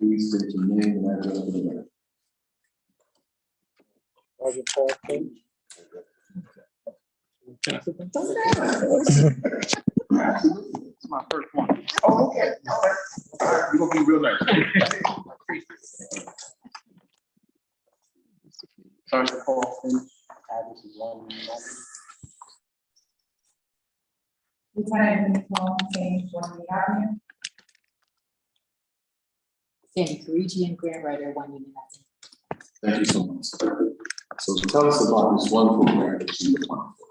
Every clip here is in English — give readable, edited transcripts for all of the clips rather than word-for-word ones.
Please state your name and address for the record. Sergeant Paul Finch. It's my first one. Oh, okay. All right. You're gonna be real nice. Sergeant Paul Finch, address is 190. Lieutenant Paul Finch, 1 Avenue. Sandy Carigi and grant writer, 1 Union Avenue. Thank you so much. So tell us about this wonderful grant that you applied for.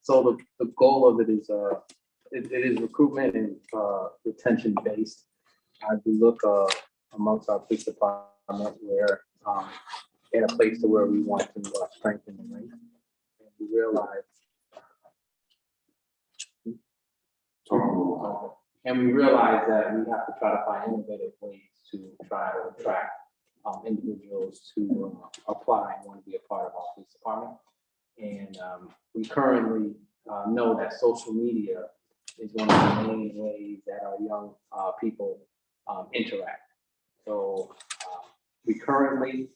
So the goal of it is it is recruitment and retention based. As we look amongst our police department, we're in a place to where we want to strengthen the ranks. And we realize that we have to try to find innovative ways to try to attract individuals to apply and want to be a part of our police department. And we currently know that social media is one of the main ways that our young people interact. So we currently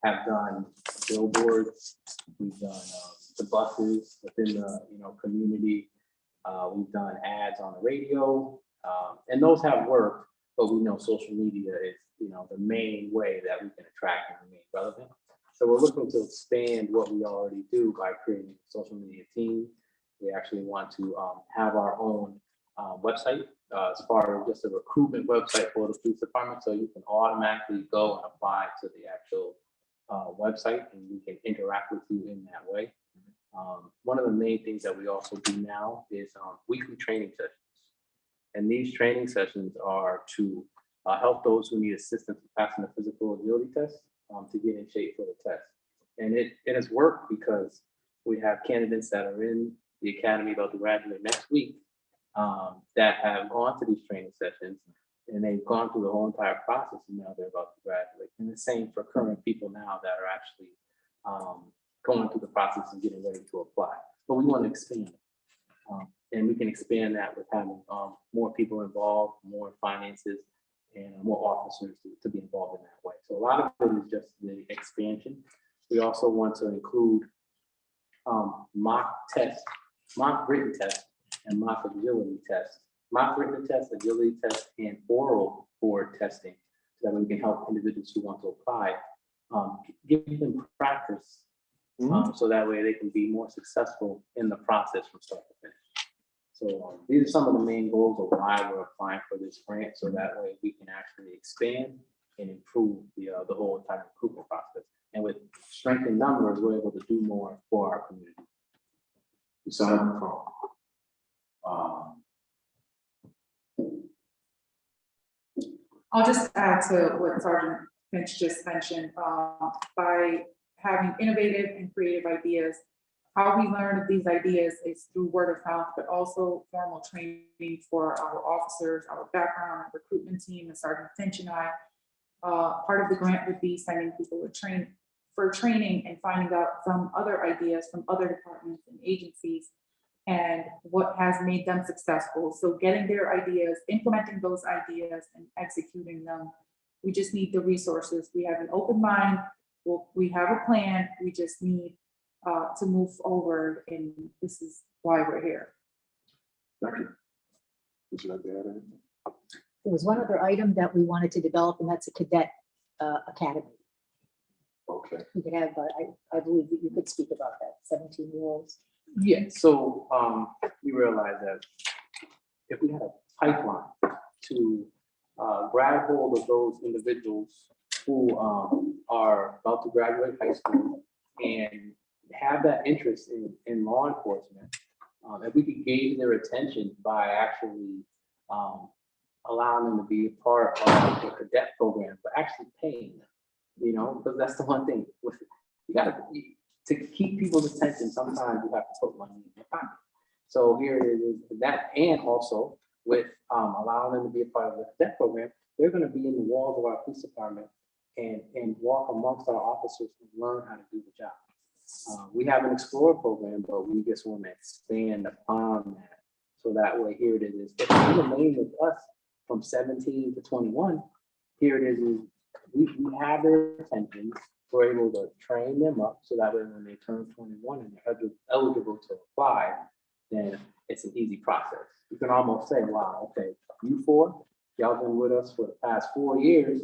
have done billboards, we've done the buses within the community, we've done ads on the radio, and those have worked, but we know social media is the main way that we can attract and remain relevant. So we're looking to expand what we already do by creating a social media team. We actually want to have our own website as far as just a recruitment website for the police department. So you can automatically go and apply to the actual website and we can interact with you in that way. One of the main things that we also do now is weekly training sessions. And these training sessions are to help those who need assistance with passing the physical agility test to get in shape for the test. And it has worked because we have candidates that are in the academy about to graduate next week that have gone to these training sessions and they've gone through the whole entire process and now they're about to graduate. And the same for current people now that are actually going through the process of getting ready to apply. But we want to expand it. And we can expand that with having more people involved, more finances, and more officers to be involved in that way. So a lot of it is just the expansion. We also want to include mock written tests, and mock agility tests. Mock written test, agility test, and oral board testing, so that we can help individuals who want to apply, give them practice, so that way they can be more successful in the process from start to finish. So these are some of the main goals of why we're applying for this grant, so that way we can actually expand and improve the whole entire recruitment process. And with strength in numbers, we're able to do more for our community. Besides the call. I'll just add to what Sergeant Finch just mentioned. By having innovative and creative ideas, how we learn of these ideas is through word of mouth, but also formal training for our officers, our background recruitment team, and Sergeant Finch and I. Part of the grant would be sending people for training and finding out some other ideas from other departments and agencies and what has made them successful. So getting their ideas, implementing those ideas and executing them. We just need the resources. We have an open mind. We have a plan. We just need to move forward, and this is why we're here. Thank you. Would you like to add anything? There was one other item that we wanted to develop, and that's a cadet academy. Okay. We could have, I believe that you could speak about that, 17-year-olds. Yeah, so we realized that if we had a pipeline to grab hold of those individuals who are about to graduate high school and have that interest in law enforcement, if we could gauge their attention by actually allowing them to be a part of the cadet program, but actually paying them, because that's the one thing. You gotta, to keep people's attention, sometimes you have to put money in your pocket. So here it is that, and also with allowing them to be a part of the cadet program, they're gonna be in the walls of our police department and walk amongst our officers and learn how to do the job. We have an Explorer program, but we just want to expand upon that So that way, here it is, if you remain with us from 17 to 21, here it is we have their attention, we're able to train them up, so that way when they turn 21 and they're eligible to apply, then it's an easy process. You can almost say, wow, okay, you four, y'all been with us for the past 4 years,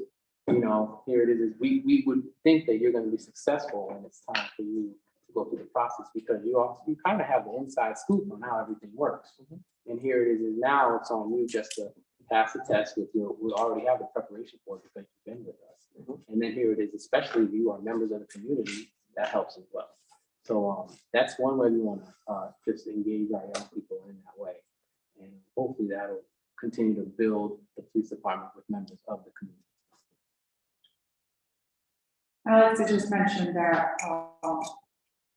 you know, here it is, we would think that you're gonna be successful when it's time for you to go through the process, because you kind of have the inside scoop on how everything works. And here it is now it's on you just to pass the test with you. We already have the preparation for it because you've been with us. And then here it is, especially if you are members of the community, that helps as well. So that's one way we want to just engage our young people in that way. And hopefully that'll continue to build the police department with members of the community. I like to just mention that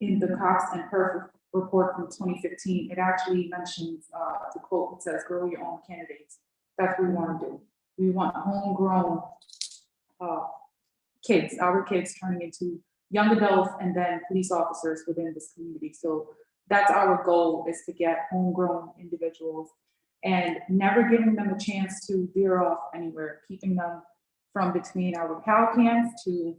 in the Cox and Perf report from 2015, it actually mentions, the quote, it says, grow your own candidates. That's what we want to do. We want homegrown kids, our kids turning into young adults and then police officers within this community. So that's our goal, is to get homegrown individuals and never giving them a chance to veer off anywhere, keeping them from between our Cal camps to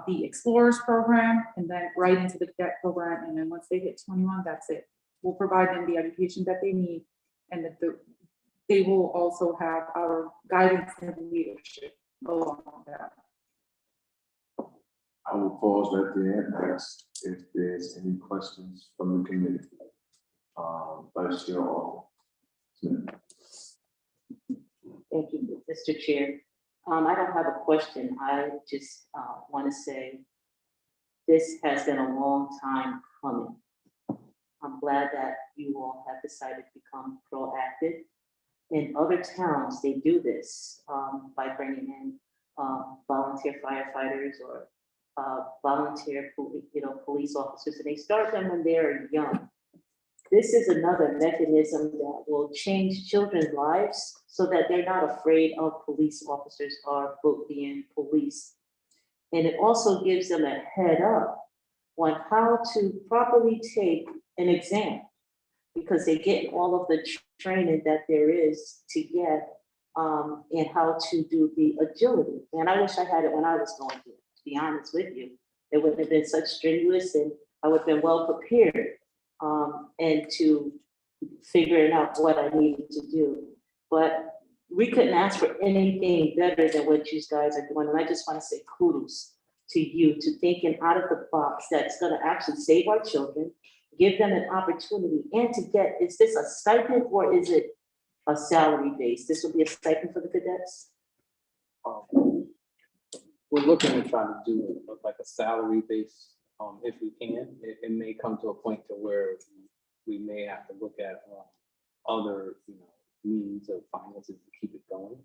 the Explorers program, and then right into the cadet program. And then once they hit 21, that's it. We'll provide them the education that they need, and that they will also have our guidance and leadership along with that. I will pause right there and ask if there's any questions from the committee. Vice Chair Smith. Thank you, Mr. Chair. I don't have a question. I just want to say this has been a long time coming. I'm glad that you all have decided to become proactive. In other towns, they do this by bringing in volunteer firefighters or volunteer police officers, and they start them when they're young. This is another mechanism that will change children's lives so that they're not afraid of police officers or being policed. And it also gives them a head up on how to properly take an exam, because they get all of the training that there is to get and how to do the agility. And I wish I had it when I was going through it, to be honest with you. It wouldn't have been such strenuous, and I would have been well prepared and to figuring out what I needed to do. But we couldn't ask for anything better than what you guys are doing. And I just want to say kudos to you, to thinking out of the box that's going to actually save our children, give them an opportunity, and to get, is this a stipend or is it a salary base? This will be a stipend for the cadets? We're looking to try to do like a salary base, if we can. It may come to a point to where we may have to look at other, means of finances to keep it going.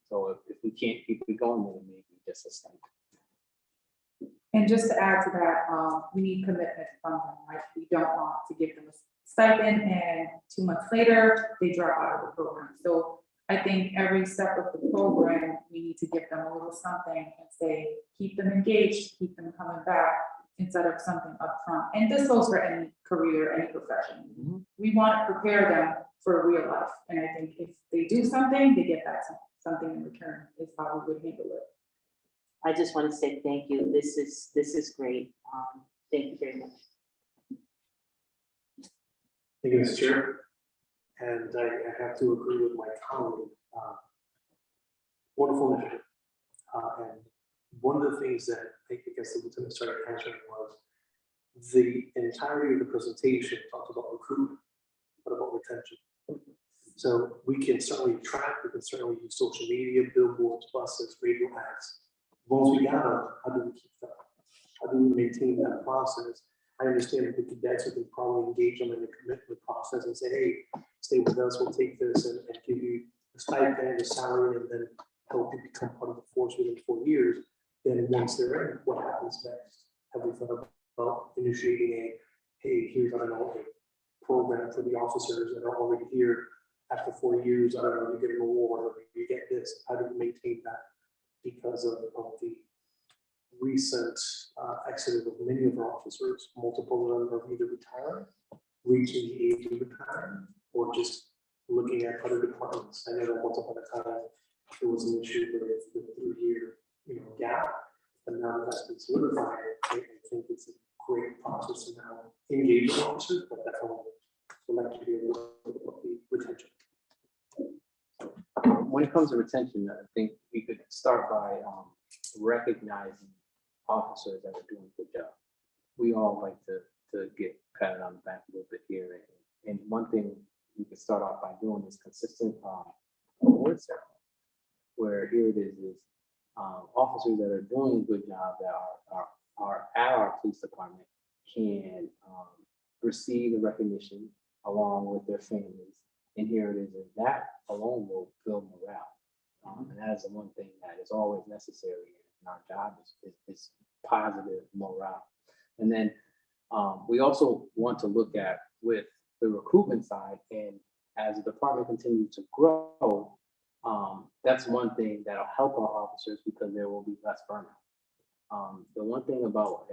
So if we can't keep it going, then it may be just a stipend. And just to add to that, we need commitment from them, right? We don't want to give them a stipend and 2 months later, they drop out of the program. So I think every step of the program, we need to give them a little something and say, keep them engaged, keep them coming back, instead of something upfront. And this goes for any career, any profession. Mm-hmm. We want to prepare them for real life. And I think if they do something, they get back something in return, is how we would handle it. I just want to say thank you. This is great. Thank you very much. Thank you, Mr. Chair. And I have to agree with my colleague. Wonderful initiative. And one of the things that I guess the lieutenant started answering was the entirety of the presentation talked about recruitment, but about retention. So we can certainly track, we can certainly use social media, billboards, buses, radio ads. Once we got them, how do we keep them? How do we maintain that process? I understand that the cadets would probably engage them in the commitment process and say, hey, stay with us, we'll take this and give you a stipend, a salary, and then help you become part of the force within 4 years. Then once they're in, what happens next? Have we thought about initiating hey, here's, I don't know, a program for the officers that are already here after 4 years, I don't know, you get a reward, or you get this, how do we maintain that? Because of the recent exodus of many of our officers, multiple of them are either retiring, reaching the age of retirement, or just looking at other departments. I know that once upon a time, there was an issue with the 3-year, gap, but now that's been solidified. I think it's a great process to now engage the officers, but definitely would like to be able to look at the retention. When it comes to retention, I think we could start by recognizing officers that are doing a good job. We all like to get patted on the back a little bit here. And one thing you can start off by doing is consistent award ceremony, where here it is officers that are doing a good job that are at our police department can receive the recognition along with their families. And here it is, and that alone will build morale. And that is the one thing that is always necessary in our job is positive morale. And then we also want to look at with the recruitment side, and as the department continues to grow, that's one thing that'll help our officers because there will be less burnout. The one thing about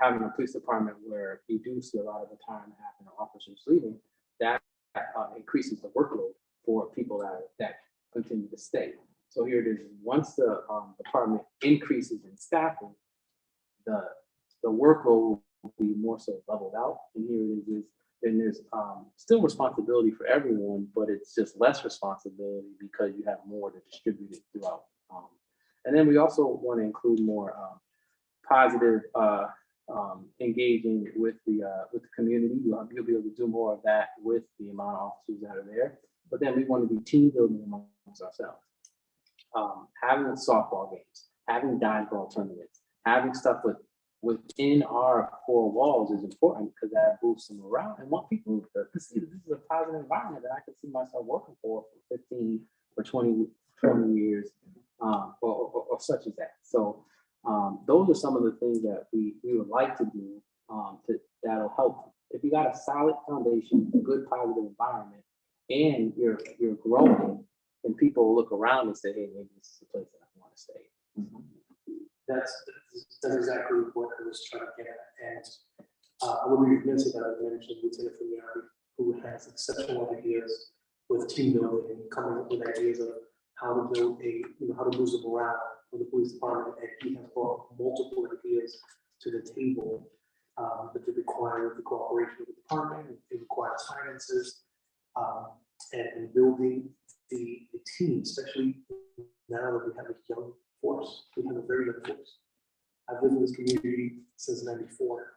having a police department where you do see a lot of the time having officers leaving, that increases the workload for people that continue to stay. So here it is, once the department increases in staffing, the workload will be more so leveled out. And here it is, then there's still responsibility for everyone, but it's just less responsibility because you have more to distribute it throughout. And then we also want to include more positive engaging with the community. You'll be able to do more of that with the amount of officers that are there. But then we want to be team building amongst ourselves. Having softball games, having dodgeball tournaments, having stuff within our 4 walls is important because that boosts the morale and want people to see that this is a positive environment that I can see myself working for 15 or 20 years, or such as that. So those are some of the things that we would like to do that'll help. If you got a solid foundation, a good positive environment, and you're growing, then people will look around and say, hey, maybe this is a place that I want to stay. That's exactly what I was trying to get at. And I would be remiss if I mentioned Lieutenant Familiari, who has exceptional ideas with team building and coming up with ideas of how to build how to boost the morale of the police department. And he has brought multiple ideas to the table that require the cooperation of the department. It requires finances and building the team, especially now that we have a young force. We have a very young force. I've lived in this community since '94,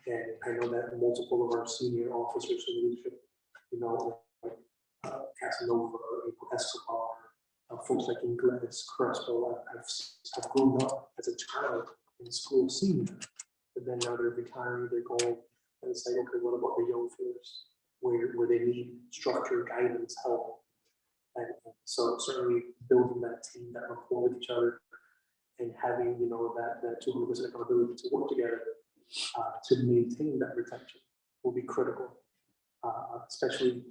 and I know that multiple of our senior officers in leadership, like Casanova, Escobar, folks like Ingles, Crespo. I've grown up as a child in school seeing them, but then now they're retiring, they're going, and it's like, okay, what about the young force where they need structure, guidance, help? And so certainly building that team, that rapport with each other, and having that 200% accountability to work together to maintain that retention will be critical. Especially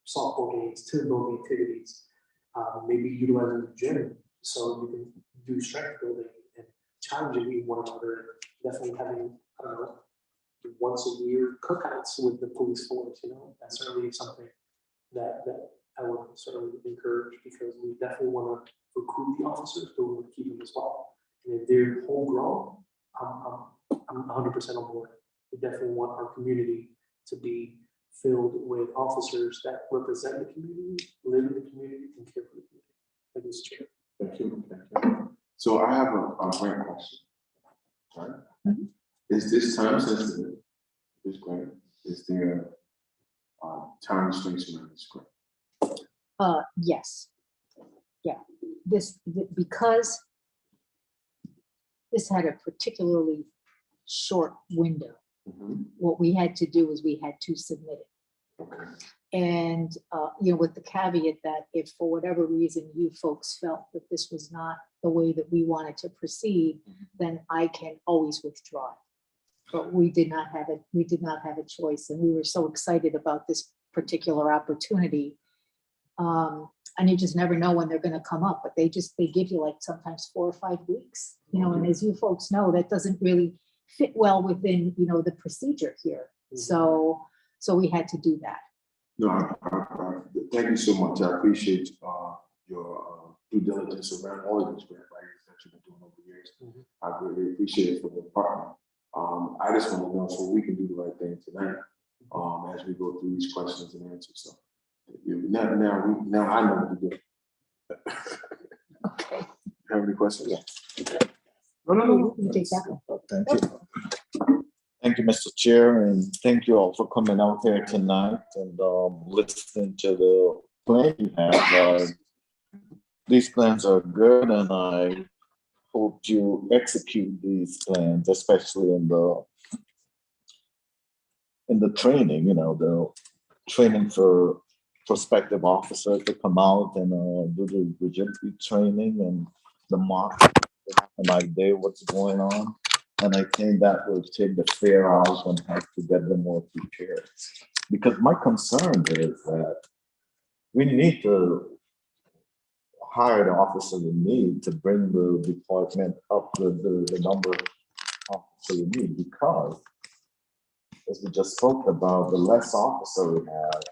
softball games, team building activities, maybe utilizing the gym so you can do strength building and challenging one another. Definitely having once a year cookouts with the police force. That's certainly something that I would certainly encourage, because we definitely want to recruit the officers, but we want to keep them as well. And if they're homegrown, I'm 100% on board. We definitely want our community to be filled with officers that represent the community, live in the community, and care for the community. That is true. Thank you. Thank you. So I have a grant question. All right. Mhm. Is this time sensitive? This grant, is there time restriction on this grant? Yes. Yeah, because this had a particularly short window. Mhm. What we had to do is we had to submit it. Okay. And, with the caveat that if for whatever reason you folks felt that this was not the way that we wanted to proceed, then I can always withdraw it. But we did not have a choice, and we were so excited about this particular opportunity. And you just never know when they're going to come up, but they give you like sometimes 4 or 5 weeks, and as you folks know, that doesn't really fit well within, the procedure here. So we had to do that. No, thank you so much. I appreciate your due diligence around all of these grant writers that you've been doing over the years. I really appreciate it for the department. I just want to know so we can do the right thing tonight as we go through these questions and answers. So now I know what to do. Okay. Have any questions? Yeah. No. You take that one. Thank you. Thank you, Mr. Chair, and thank you all for coming out here tonight and listening to the plan you have. These plans are good, and I hope you execute these plans, especially in the training, the training for prospective officers to come out and do the rigidity training and the mock, an idea what's going on. And I think that will take the fear out and have to get them more prepared. Because my concern is that we need to hire the officer we need to bring the department up to the number of officers we need, because as we just spoke about, the less officer we have,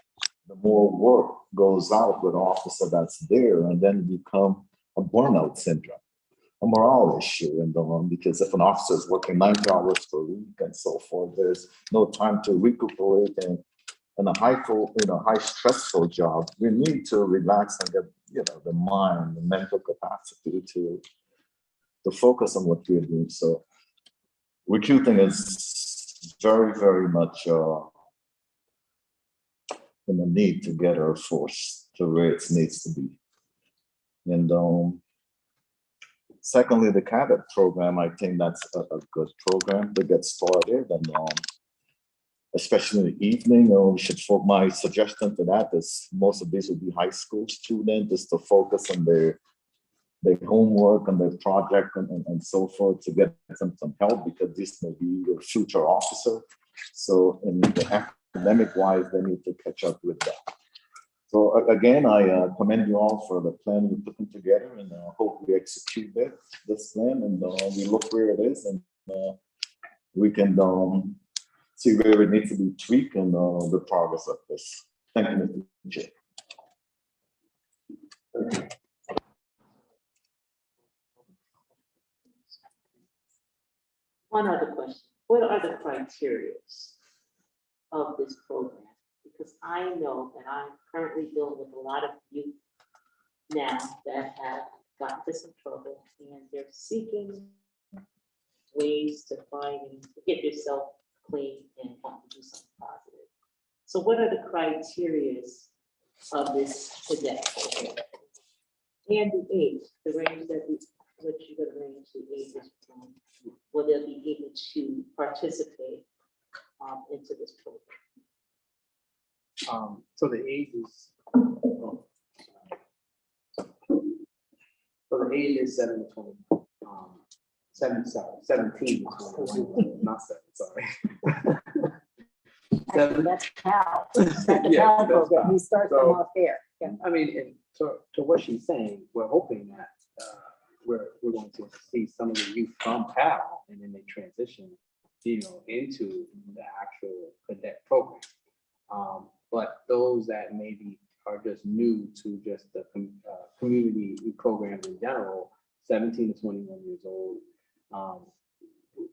the more work goes out with the officer that's there, and then become a burnout syndrome, a morale issue, and because if an officer is working 90 hours per week and so forth, there's no time to recuperate, and in a high stressful job, we need to relax and get the mind, the mental capacity to focus on what we're doing. So recruiting is very, very much in the need to get our force to where it needs to be. And secondly, the cadet program, I think that's a good program to get started, and especially in the evening, we should my suggestion to that is most of these will be high school students, just to focus on their homework and their project and so forth, to get some help, because this may be your future officer. So in the academic wise, they need to catch up with that. So again, I commend you all for the plan you're putting together, and hope we execute this plan, and we look where it is, and we can see where it needs to be tweaked and the progress of this. Thank you, Mr. Chair. One other question. What are the criteria of this program? Because I know that I'm currently dealing with a lot of youth now that have gotten into some trouble, and they're seeking ways to get yourself clean and want to do something positive. So what are the criteria of this today? And the age, the range what you're going to range the ages from, will they be able to participate into this program? So the age is, so the age is 7 to 20. 17 to 21, not 7, sorry. Actually, that's PAL. That's the Yeah, PAL that's program. PAL. You start them So- off there. Yeah. I mean, and to what she's saying, we're hoping that we're going to see some of the youth from PAL, and then they transition, into the actual cadet program. But those that maybe are just new to just the community programs in general, 17 to 21 years old,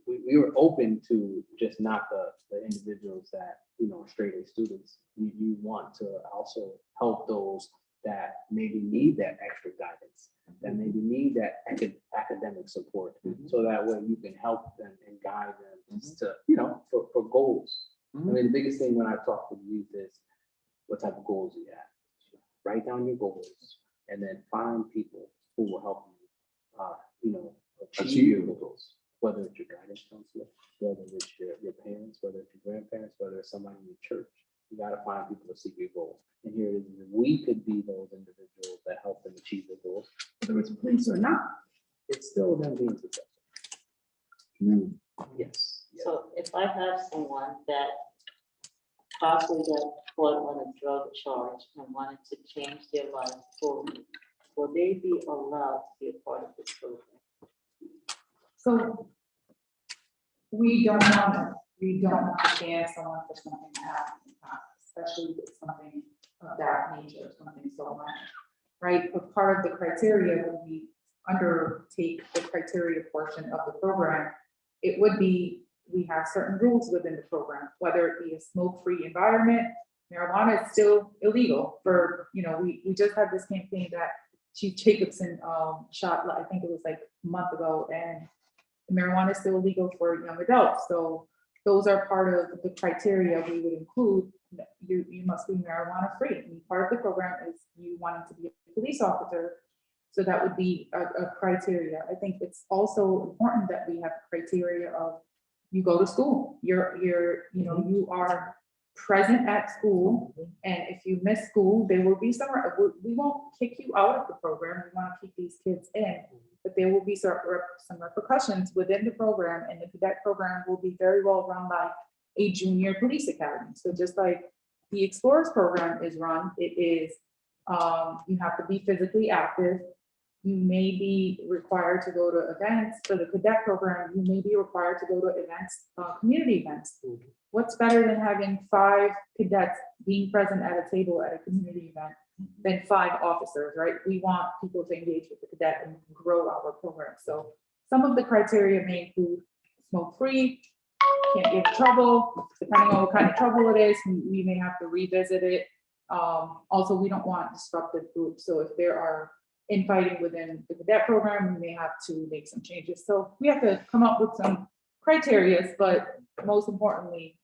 we were open to just not the individuals that, straight A students. You want to also help those that maybe need that extra guidance, that maybe need that academic support, so that way you can help them and guide them to, for goals. I mean, the biggest thing when I talk with youth is what type of goals you have. Write down your goals, and then find people who will help you, achieve your goals. Whether it's your guidance counselor, whether it's your parents, whether it's your grandparents, whether it's somebody in your church, you got to find people to see your goals. And here it is, we could be those individuals that help them achieve their goals, whether it's police or not. It's still them being successful. Yes. So if I have someone that possibly got caught on a drug charge and wanted to change their life fully, will they be allowed to be a part of this program? So we don't want to ban someone for something that happened in the past. especially with something of that nature, something so much, right? But part of the criteria when we undertake the criteria portion of the program, it would be, we have certain rules within the program, whether it be a smoke-free environment. Marijuana is still illegal for, we just had this campaign that Chief Jacobson shot, I think it was like a month ago, and marijuana is still illegal for young adults. So those are part of the criteria we would include. You must be marijuana free. And part of the program is you wanting to be a police officer. So that would be a criteria. I think it's also important that we have criteria of you go to school, you are present at school, and if you miss school, there will be we won't kick you out of the program. We want to keep these kids in, but there will be some repercussions within the program, and the cadet program will be very well run by a junior police academy. So just like the Explorers program is run, it is you have to be physically active. You may be required to go to events. For the cadet program, you may be required to go to events, community events. What's better than having 5 cadets being present at a table at a community event than 5 officers, right? We want people to engage with the cadet and grow our program. So some of the criteria may include smoke-free, can't get in trouble, depending on what kind of trouble it is, we may have to revisit it. Also, we don't want disruptive groups. So if there are infighting within the cadet program, we may have to make some changes. So we have to come up with some criteria, but most importantly,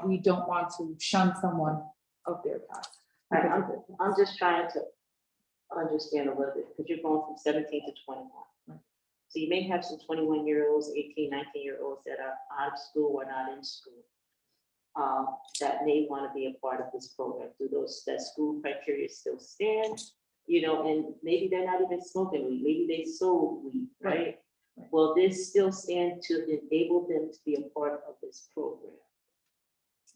we don't want to shun someone of their past. I'm just trying to understand a little bit, because you're going from 17 to 21. Right. So you may have some 21-year-olds, 18, 19-year-olds that are out of school or not in school, that may want to be a part of this program. Do that school criteria still stand? And maybe they're not even smoking weed, maybe they sold weed, right? Will this still stand to enable them to be a part of this program?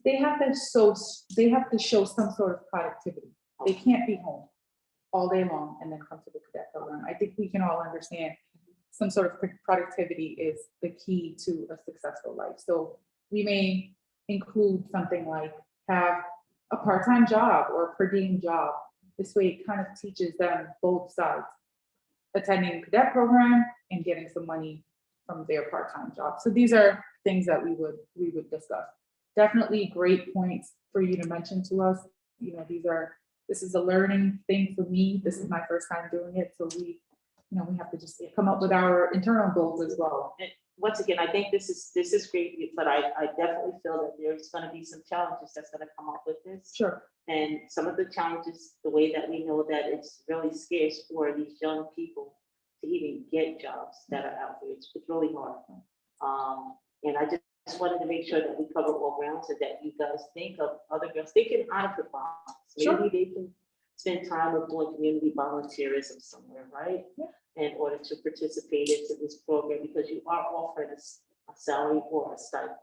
They have to show some sort of productivity. They can't be home all day long and then come to the cadet program. I think we can all understand some sort of productivity is the key to a successful life. So we may include something like have a part-time job or a per diem job. This way it kind of teaches them both sides, attending cadet program and getting some money from their part-time job. So these are things that we would discuss. Definitely great points for you to mention to us. This is a learning thing for me. This is my first time doing it. So we have to just come up with our internal goals as well. And once again, I think this is great, but I definitely feel that there's going to be some challenges that's going to come up with this. Sure. And some of the challenges, the way that we know that it's really scarce for these young people to even get jobs that are out there. It's really hard. And I just wanted to make sure that we cover all grounds and that you guys think of other girls thinking out of the box. Maybe Sure. they can spend time of doing community volunteerism somewhere, right? Yeah. In order to participate into this program, because you are offered a salary or a stipend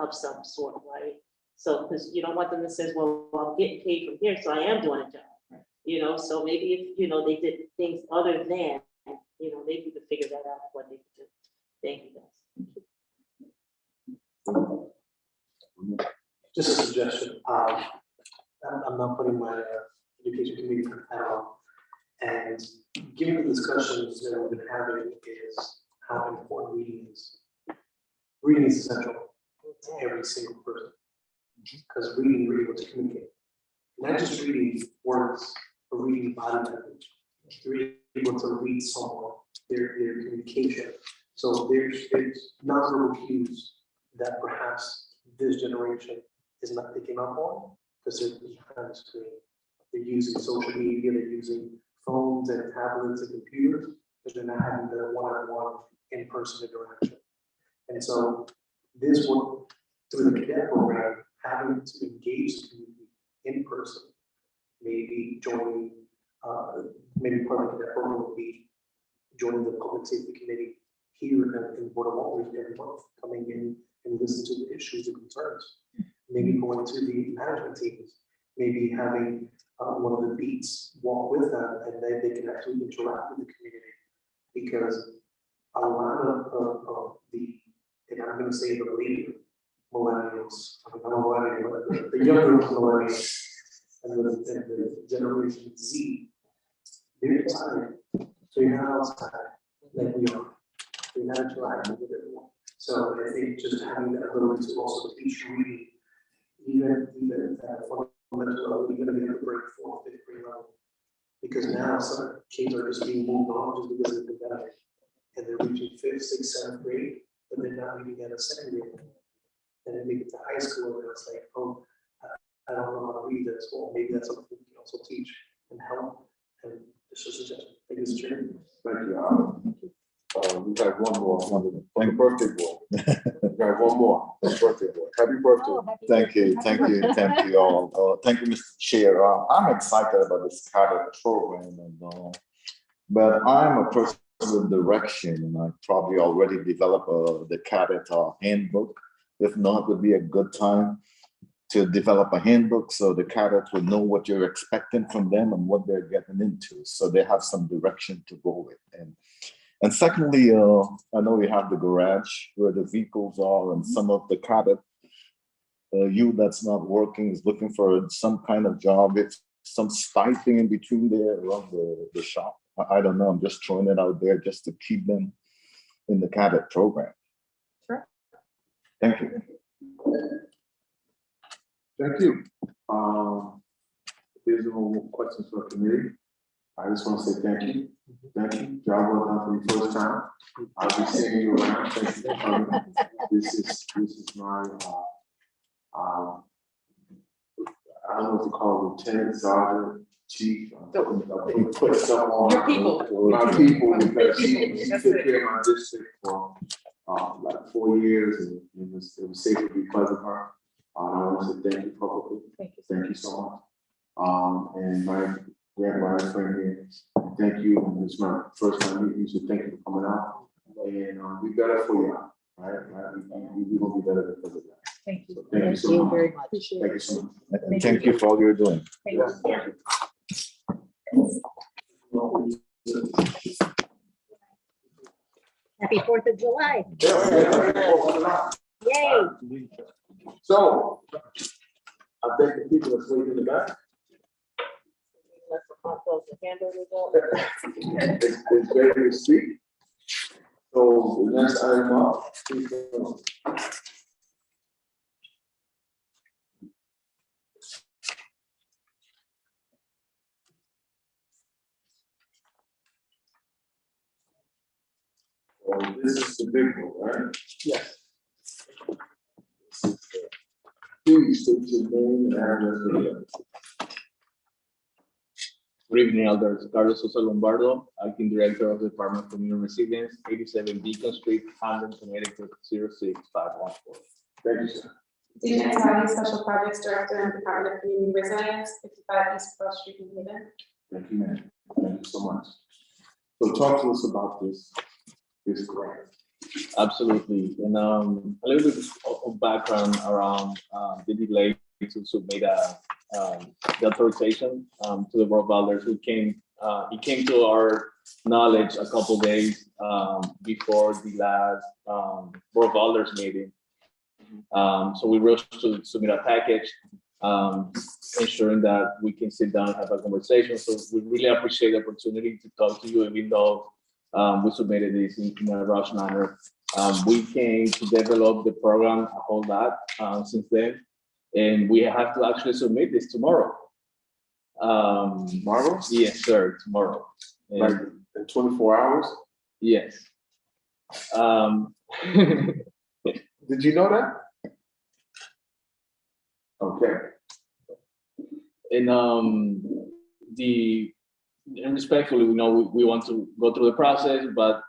of some sort, right? So, because you don't want them to say, well, I'm getting paid from here, so I am doing a job. So maybe if, they did things other than, maybe we could figure that out, what they could do. Thank you, guys. Just a suggestion. I'm not putting my education committee hat on. And given the discussions that we've been having is how important reading is. Reading is essential to every single person. Because reading, you're able to communicate. Not just reading words, but reading body language. You're able to read someone, their communication. So there's nonverbal cues that perhaps this generation is not picking up on because they're behind the screen. They're using social media, they're using phones and tablets and computers, because they're not having the one-on-one in-person interaction. And so this one, through the cadet program, having to engage the community in person, maybe joining, maybe part of the cadet program will be joining the public safety committee here in Board of Alderman every month, coming in and listen to the issues and concerns. Maybe going to the management teams, maybe having one of the beats walk with them, and then they can actually interact with the community. Because a lot of the, and I'm going to say the later millennials, I mean, not millennials, but the younger millennials, and the Generation Z, they're tired, so you're not outside like we are. You're not interacting with everyone. So I think just having that ability to also teach reading, even at a fundamental level, you're gonna be able to break 4th, 5th grade level. Because now some kids are just being moved on just because of the pandemic. And they're reaching 5th, 6th, 7th grade, but they're not reading at a 2nd grade. And then they get to high school and it's like, oh, I don't know how to read this. Well, maybe that's something we can also teach and help. And this is just, I think it's true. Thank you. We got one more. Happy birthday, boy. We got one more. Happy birthday, boy. Happy birthday. Oh, happy Thank you, birthday. thank you, thank you all. Thank you, Mr. Chair. I'm excited about this cadet program and but I'm a person with direction and I probably already developed the cadet handbook. If not, would be a good time to develop a handbook so the cadets would know what you're expecting from them and what they're getting into. So they have some direction to go with. And secondly, I know we have the garage where the vehicles are and some of the cadet youth that's not working is looking for some kind of job. It's some stipend in between there around the shop. I don't know, I'm just throwing it out there just to keep them in the cadet program. Sure. Thank you. Thank you. If there's no more questions for the committee, I just want to say thank you. Thank you. Job well done for your first time. I'll be seeing you around. Thank you for coming. This is my I don't know what to call it, lieutenant, sergeant, chief. Put stuff on. Your people. My people, because she That's took it. care of my district for like 4 years and it was safe to be pleasant of her. I want to say thank you publicly. Thank you. Thank you so much. And my grandmother friend here, thank you. And it's my first time meeting you, so thank you for coming out. And we better for you, right? We will be better because of that. Thank you. So thank you Thank so you much. very much. Thank you so much. And thank you for all you're doing. Thank you. Yes, thank you. Happy 4th of July. Yeah. Yay. So, I thank the people that's waiting in the back. It's very to speak. So the next item up, please, this is the big one, right? Yes. This is please state your name and address for the Good evening, Elders. Carlos Sosa Lombardo, Acting Director of the Department of Community Resilience, 87 Beacon Street, Hamden, Connecticut, 06514. Thank you, sir. Dean Valley Special Projects Director in the Department of Community Resilience, 55 East Cross Street, New Haven. Thank you, ma'am. Thank you so much. So talk to us about this grant. Absolutely. And a little bit of background around the delay to submit the authorization to the Board of Elders who came, it came to our knowledge a couple days before the last Board of Elders meeting. So we rushed to submit a package, ensuring that we can sit down and have a conversation. So we really appreciate the opportunity to talk to you, even though we submitted this in a rush manner. We came to develop the program a whole lot since then, and we have to actually submit this tomorrow. Tomorrow? Yes, sir, tomorrow. And Like in 24 hours? yes. Did you know that? Okay. And respectfully, we know we want to go through the process, but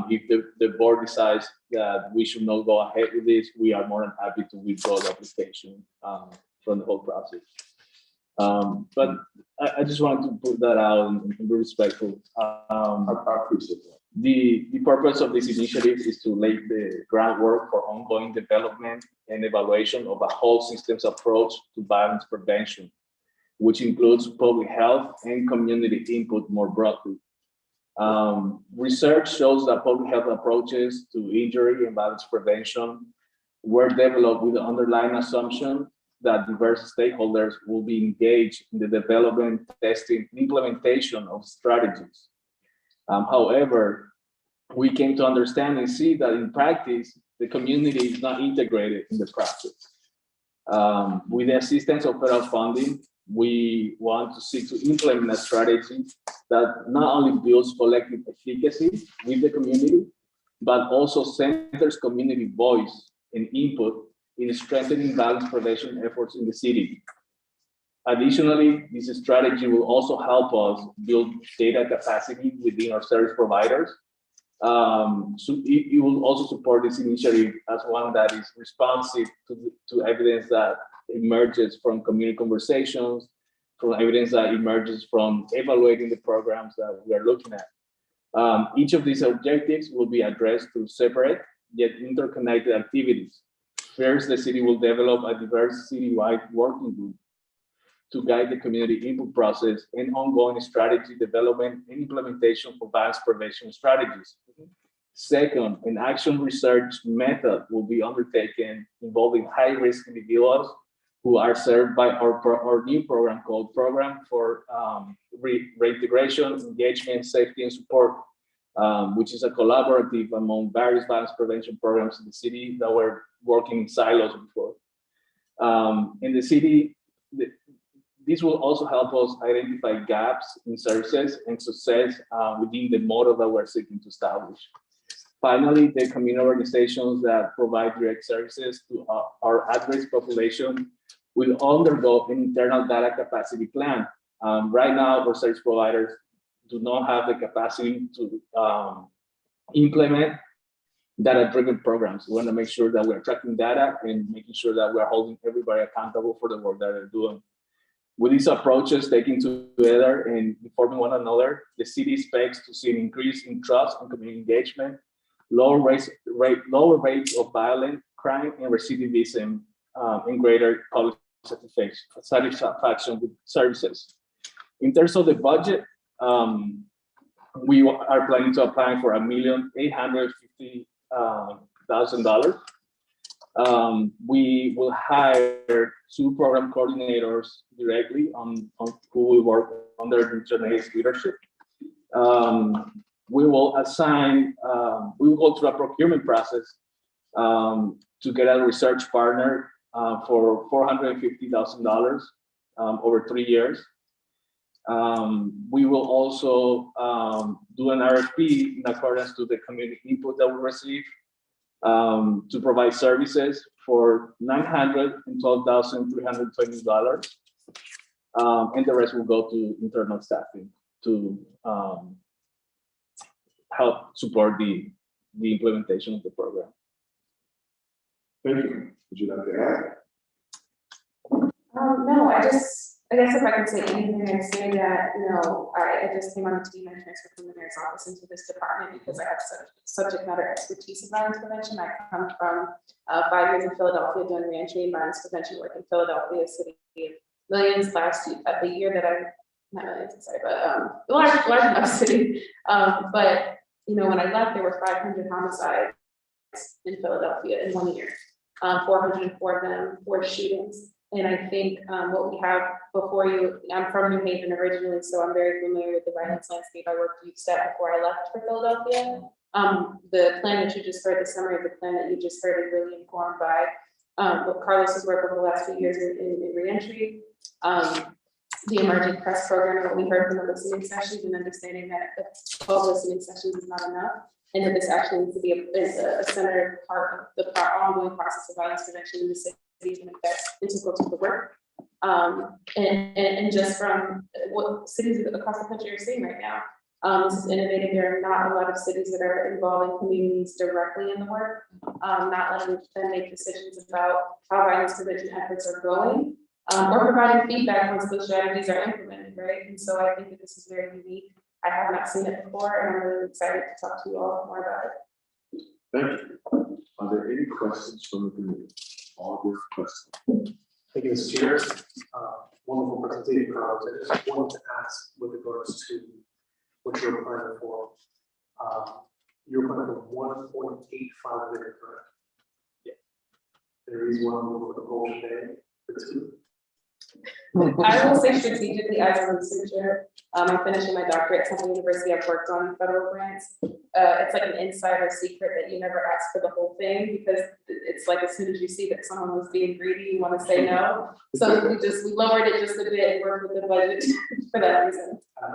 if the board decides that we should not go ahead with this, we are more than happy to withdraw the application from the whole process. But I just wanted to put that out and be respectful. I appreciate that. The purpose of this initiative is to lay the groundwork for ongoing development and evaluation of a whole systems approach to violence prevention, which includes public health and community input more broadly. Research shows that public health approaches to injury and violence prevention were developed with the underlying assumption that diverse stakeholders will be engaged in the development, testing, and implementation of strategies. However, we came to understand and see that in practice, the community is not integrated in the process. With the assistance of federal funding, we want to seek to implement a strategy that not only builds collective efficacy with the community, but also centers community voice and input in strengthening violence prevention efforts in the city. Additionally, this strategy will also help us build data capacity within our service providers. So it will also support this initiative as one that is responsive to evidence that emerges from community conversations, from evidence that emerges from evaluating the programs that we are looking at. Each of these objectives will be addressed through separate yet interconnected activities. First, the city will develop a diverse citywide working group to guide the community input process and ongoing strategy development and implementation for violence prevention strategies. Second, an action research method will be undertaken involving high-risk individuals who are served by our new program called Program for Reintegration, Engagement, Safety, and Support, which is a collaborative among various violence prevention programs in the city that were working in silos before. In the city, this will also help us identify gaps in services and success within the model that we're seeking to establish. Finally, the community organizations that provide direct services to our at-risk population will undergo an internal data capacity plan. Right now, our service providers do not have the capacity to implement data-driven programs. We want to make sure that we're tracking data and making sure that we're holding everybody accountable for the work that they're doing. With these approaches taken together and informing one another, the city expects to see an increase in trust and community engagement, lower rates of violent crime and recidivism, and greater public satisfaction with services. In terms of the budget, we are planning to apply for $1,850,000. We will hire 2 program coordinators directly on who will work under Janae's leadership. We will assign, we will go through a procurement process to get a research partner for $450,000 over 3 years. We will also do an RFP in accordance to the community input that we receive to provide services for $912,320. And the rest will go to internal staffing to help support the implementation of the program. Thank you. Would you like to add? No, I guess if I could say anything, I'd say that, I just came on the team and transferred from the mayor's office into this department because I have such subject matter expertise in violence prevention. I come from 5 years in Philadelphia doing reentry and violence prevention work in Philadelphia, city of millions last year, the year that not millions, sorry, but large enough city. But, when I left, there were 500 homicides in Philadelphia in 1 year, 404 of them were shootings. And I think what we have before you, I'm from New Haven originally, so I'm very familiar with the violence landscape. I worked youth staff before I left for Philadelphia. The plan that you just heard, the summary of the plan that you just heard is really informed by what Carlos's work over the last few years in reentry, the emerging press program, what we heard from the listening sessions, and understanding that the 12 listening sessions is not enough, and that this actually needs to be a centered part of the ongoing process of violence prevention in the city. And that's integral to the work. And just from what cities across the country are seeing right now, this is innovative. There are not a lot of cities that are involving communities directly in the work, not letting them make decisions about how violence prevention efforts are going, or providing feedback once those strategies are implemented, right? And so I think that this is very unique. I have not seen it before, and I'm really excited to talk to you all more about it. Thank you. Are there any questions from the community? All good questions. Thank you, Mr. Chair. Wonderful presentation, Carlos. I just wanted to ask with regards to what you're planning for. You're planning for 1.85 million, correct? Yeah. There is one for the whole day, for two. I will say strategically as a researcher, I'm finishing my doctorate at Temple University. I've worked on federal grants. It's like an insider secret that you never ask for the whole thing because it's like as soon as you see that someone was being greedy, you want to say no. So we lowered it just a bit and worked with the budget for that reason. I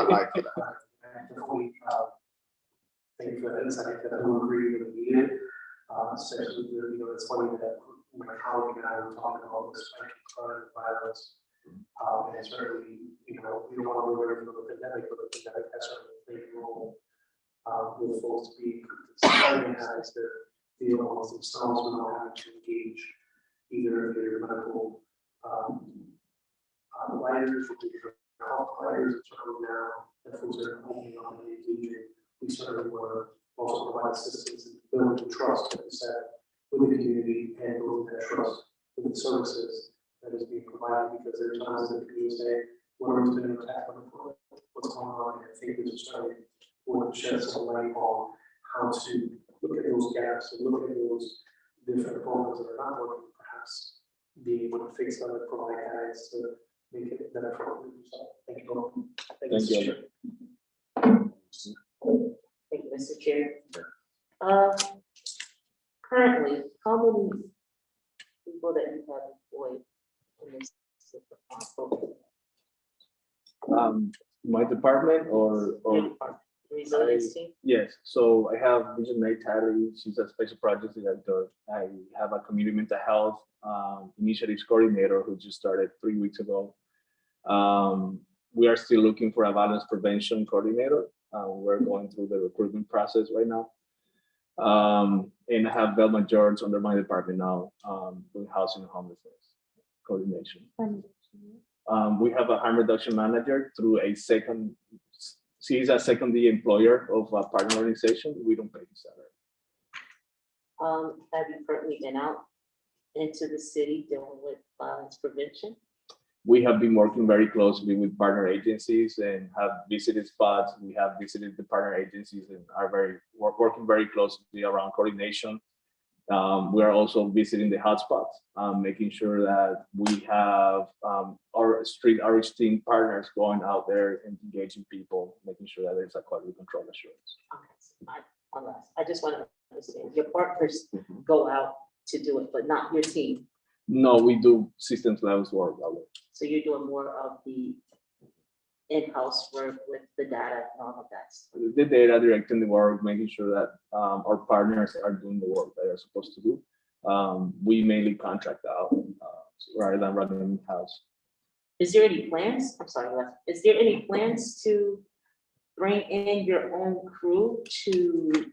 like it. Definitely, thank you for that insight that I will agree with you. Especially, it's funny that my colleague and I were talking about this gun violence. And it's really, we don't want to worry about the pandemic, but the pandemic has certainly played a role with folks being organized to deal with themselves without having to engage either their medical providers or their health providers, and certainly now that folks are opening up and engaging, we certainly want to also provide assistance in building trust, like I said, with the community and building that trust with the services that is being provided, because there are times that people say, what has been attacked on the floor, what's going on, and I think this is certainly would shed some light on how to look at those gaps and look at those different programs that are not working, perhaps being able to fix them and provide guidance to make it better for them. So thank you all. Thank you, Mr. Chair. Thank you, Mr. Chair. Currently, how many people that you have employed in this program? My department or Resilience team? yes. So I have Visionary Tally. She's a special projects director. I have a community mental health initiatives coordinator who just started 3 weeks ago. We are still looking for a violence prevention coordinator. We're going through the recruitment process right now. And I have Velma George under my department now, doing housing and homelessness coordination. We have a harm reduction manager through a second, she's a secondary employer of a partner organization. We don't pay the salary. Have you currently been out into the city dealing with violence prevention? We have been working very closely with partner agencies and have visited spots. We have visited the partner agencies and are working very closely around coordination. We are also visiting the hotspots, making sure that we have our street outreach team partners going out there and engaging people, making sure that there's a quality control assurance. Okay, so I just want to understand, your partners go out to do it, but not your team. No, we do systems levels work that way. So you're doing more of the in-house work with the data and all of that. The data, directing the work, making sure that our partners are doing the work that they're supposed to do. We mainly contract out rather than running in-house. Is there any plans? I'm sorry, Les. Is there any plans to bring in your own crew to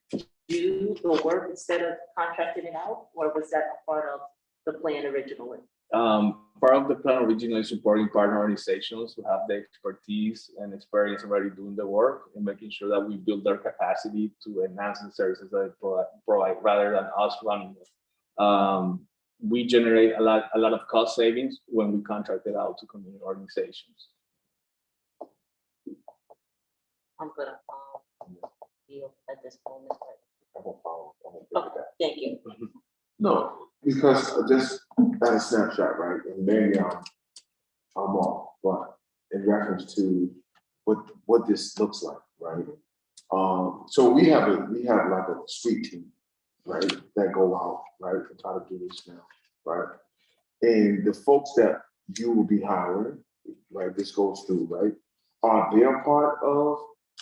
do the work instead of contracting it out? Or was that a part of the plan originally? Part of the plan originally supporting partner organizations who have the expertise and experience already doing the work and making sure that we build their capacity to enhance the services that they provide rather than us running it. We generate a lot of cost savings when we contract it out to community organizations. I'm gonna deal at this moment. Okay, thank you. No, because just at a snapshot, right? And maybe I'm off, but in reference to what this looks like, right? So we have like a street team, right? That go out, right, and try to do this now, right? And the folks that you will be hiring, right? This goes through, right? Are they a part of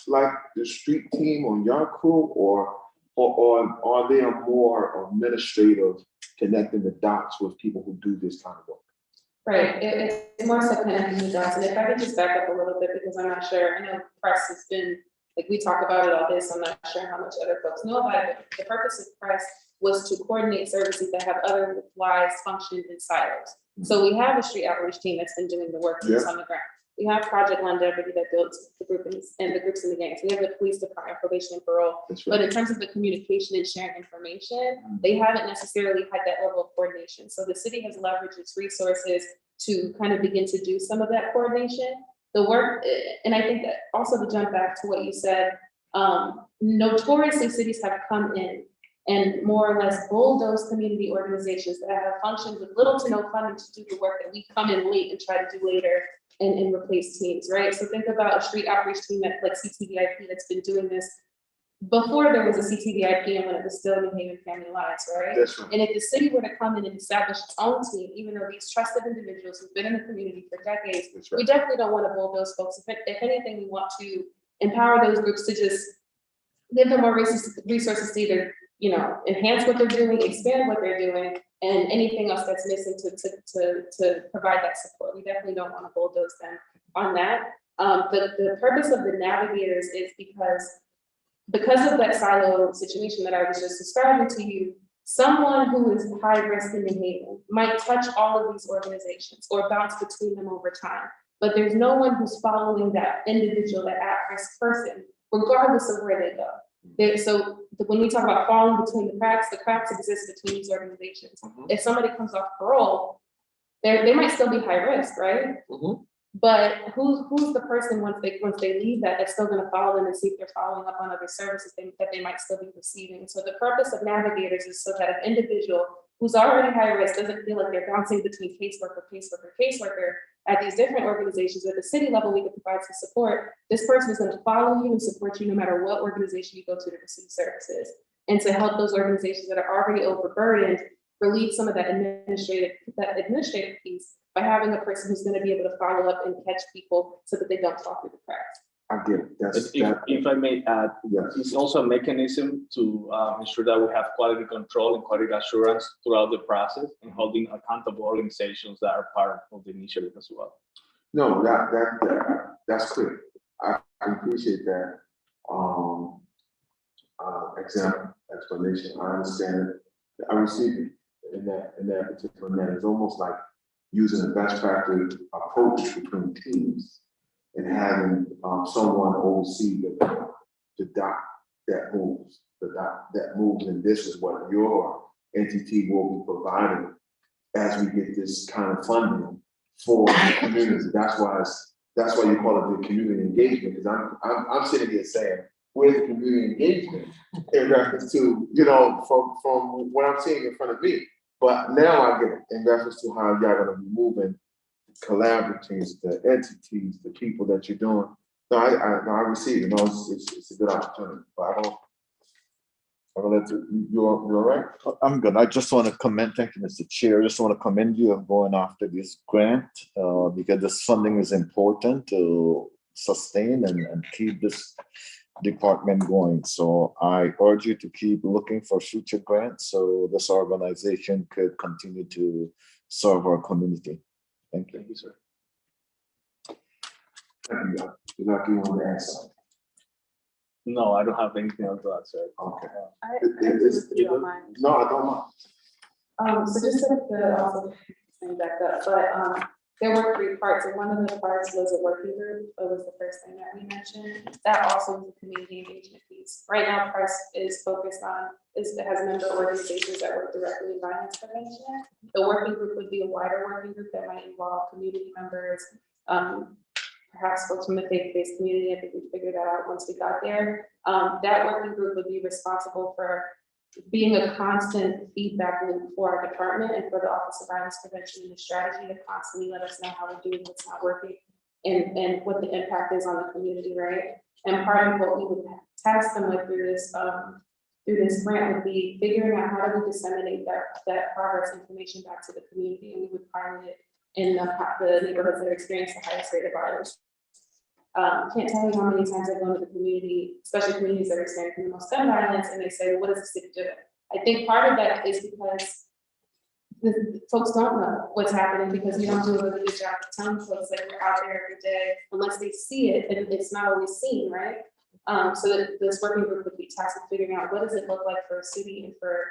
like the street team on your crew, or are they a more administrative, connecting the dots with people who do this kind of work? Right, it's more so connecting the dots, and if I could just back up a little bit, because I'm not sure, I know press has been, like, we talk about it all day, so I'm not sure how much other folks know about it. The purpose of press was to coordinate services that have otherwise functioned in silos. So we have a street outreach team that's been doing the work that's on the ground. We have Project Longevity that builds the groupings and the groups in the gangs. We have the police department, probation and parole. That's right. But in terms of the communication and sharing information, they haven't necessarily had that level of coordination. So the city has leveraged its resources to kind of begin to do some of that coordination. The work, and I think that also to jump back to what you said, notoriously cities have come in and more or less bulldoze community organizations that have functioned with little to no funding to do the work that we come in late and try to do later and replace teams, right? So think about a street outreach team like CTVIP that's been doing this before there was a CTVIP and when it was still New Haven Family Alliance, right? That's right. And if the city were to come in and establish its own team, even though these trusted individuals who've been in the community for decades, That's we right. definitely don't want to bulldoze folks. If anything, we want to empower those groups to just give them more resources to either, enhance what they're doing, expand what they're doing, and anything else that's missing to provide that support. We definitely don't want to bulldoze them on that. The purpose of the navigators is because of that silo situation that I was just describing to you, someone who is high risk in New Haven might touch all of these organizations or bounce between them over time. But there's no one who's following that individual, that at-risk person, regardless of where they go. So when we talk about falling between the cracks exist between these organizations. If somebody comes off parole, they might still be high risk, right? But who's the person once they leave that's still going to follow them and see if they're following up on other services that they might still be receiving. So the purpose of navigators is so that an individual who's already high risk doesn't feel like they're bouncing between caseworker at these different organizations. At the city level, we can provide some support. This person is going to follow you and support you no matter what organization you go to receive services, and to help those organizations that are already overburdened relieve some of that administrative piece by having a person who's going to be able to follow up and catch people so that they don't fall through the cracks. I get it. If I may add, Yes. it's also a mechanism to ensure that we have quality control and quality assurance throughout the process and holding accountable organizations that are part of the initiative as well. No, that's clear. I appreciate that explanation. I understand it. I receive it in that particular manner. It's almost like using a best practice approach between teams and having someone oversee the dot that moves, and this is what your entity will be providing as we get this kind of funding for the community. That's why you call it the community engagement, because I'm sitting here saying, where's the community engagement in reference to, from what I'm seeing in front of me. But now I get it in reference to how y'all gonna be moving collaboratives, the entities, the people that you're doing. No, I receive it. No, it's a good opportunity. But I'm gonna let you all right? I'm good. I just want to commend, thank you, Mr. Chair. I just want to commend you of going after this grant because this funding is important to sustain and keep this department going. So I urge you to keep looking for future grants so this organization could continue to serve our community. Thank you. Thank you, sir. Thank you. You're not doing the answer. No, I don't have anything else to add, sir. Okay. I agree with you, don't mind. No, I don't mind. So just to also bring back up, but there were 3 parts, and one of the parts was a working group. It was the first thing that we mentioned. That also was a community engagement piece. Right now, PRICE is focused on, it has member organizations that work directly in violence prevention. The working group would be a wider working group that might involve community members, perhaps folks from the faith-based community. I think we figured that out once we got there. That working group would be responsible for being a constant feedback loop for our department and for the Office of Violence Prevention and the strategy to constantly let us know how we're doing, what's not working, and what the impact is on the community, right? And part of what we would task them with through this grant would be figuring out how do we disseminate that progress information back to the community, and we would pilot it in the neighborhoods that experience the highest rate of violence. Can't tell you how many times I've gone to the community, especially communities that are experiencing the most gun violence, and they say, well, what is the city doing? I think part of that is because the folks don't know what's happening because we don't do a really good job of telling folks that we're out there every day unless they see it, and it's not always seen, right? So that this working group would be tasked with figuring out what does it look like for a city and for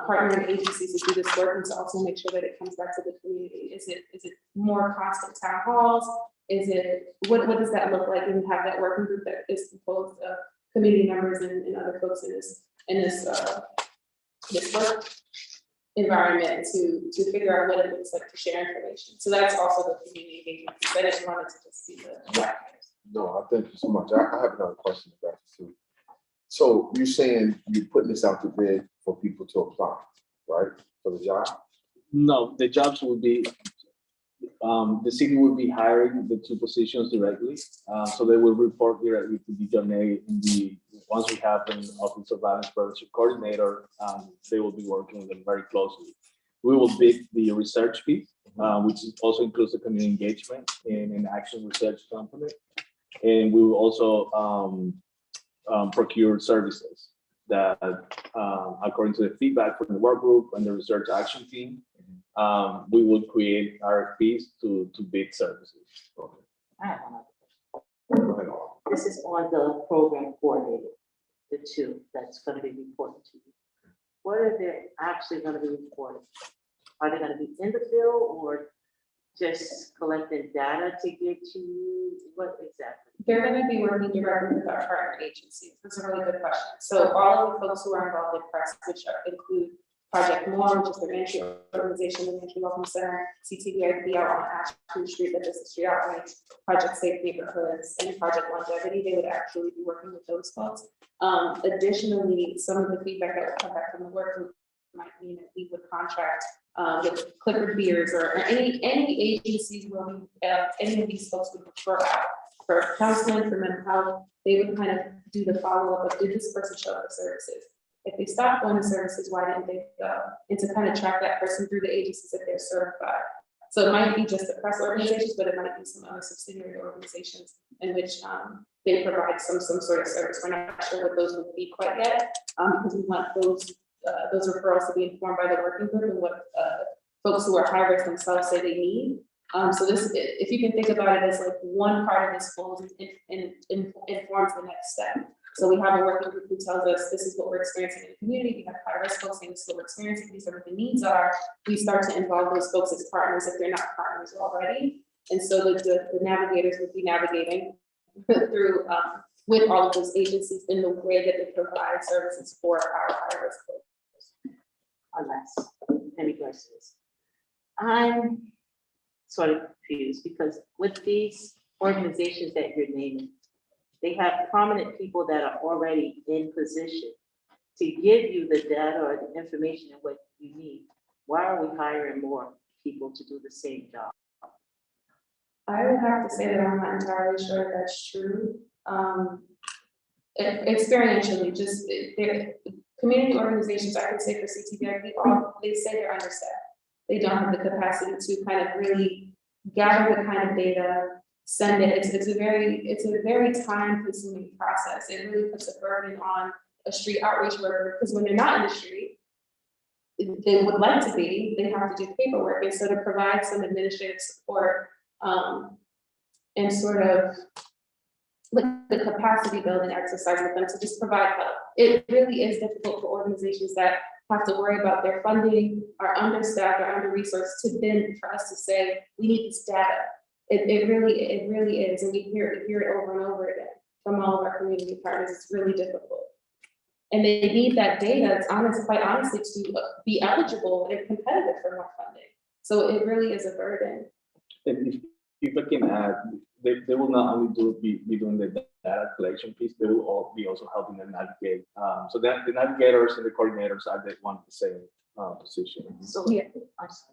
partnering agencies to do this work, and to also make sure that it comes back to the community. Is it more constant town halls? Is it, what does that look like? And have that working group that is composed of community members and other folks in this work environment to figure out what it looks like to share information. So that's also the community engagement. I just wanted to just see the. No, I thank you so much. I have another question about this too. So you're saying you're putting this out to bid for people to apply, right, for the job? No, the jobs will be, the city will be hiring the two positions directly. So they will report directly to the BoA once we have an Office of Violence Prevention Coordinator, they will be working with them very closely. We will bid the research piece, which also includes the community engagement and an action research component. And we will also procure services that, according to the feedback from the work group and the research action team, we will create RFPs to bid services. I have another question. This is on the program coordinator, the two that's going to be reporting to you. What are they actually going to be reporting? Are they going to be in the field or just collecting data to give to you? What exactly? They're going to be working directly with our partner agencies. That's a really good question. So all of the folks who are involved in press, which include Project More, which is the reentry organization, the Reentry Welcome Center, CTVIP out on Ashton Street, that does the street outreach, Project Safe Neighborhoods, and Project Longevity, they would actually be working with those folks. Additionally, some of the feedback that would come back from the work group might mean that we would contract with Clifford Beers or any agencies where we, any of these folks would refer out for counseling, for mental health. They would kind of do the follow-up of, did this person show up for services? If they stopped going to services, why didn't they go? And to kind of track that person through the agencies that they're certified. So it might be just the press organizations, but it might be some other subsidiary organizations in which they provide some sort of service. We're not sure what those would be quite yet, because we want those referrals to be informed by the working group and what folks who are high risk themselves say they need. So this, if you can think about it as like one part of this goal, informs the next step. So we have a working group who tells us this is what we're experiencing in the community. We have high risk folks saying this is what we're experiencing. These are what the needs are. We start to involve those folks as partners if they're not partners already. And so the navigators would be navigating through with all of those agencies in the way that they provide services for our high risk folks. Unless any questions. I'm sort of confused because with these organizations that you're naming, they have prominent people that are already in position to give you the data or the information and what you need. Why are we hiring more people to do the same job? I would have to say that I'm not entirely sure that's true. Experientially, just community organizations, I can say for CTVIP, they say they're understaffed. They don't have the capacity to kind of really gather the kind of data, send it. It's a very time-consuming process. It really puts a burden on a street outreach worker because when they're not in the street, they would like to be, they have to do paperwork. And so to provide some administrative support and sort of like the capacity building exercise with them to just provide help. It really is difficult for organizations that have to worry about their funding, are understaffed, or under-resourced, to then for us to say, we need this data. It really is, and we hear it over and over again from all of our community partners. It's really difficult. And they need that data, quite honestly, to be eligible and competitive for more funding. So it really is a burden. And if I can add, they will not only be doing the data collection piece, they will all be also helping them navigate. So that the navigators and the coordinators are the one the same position. So yeah,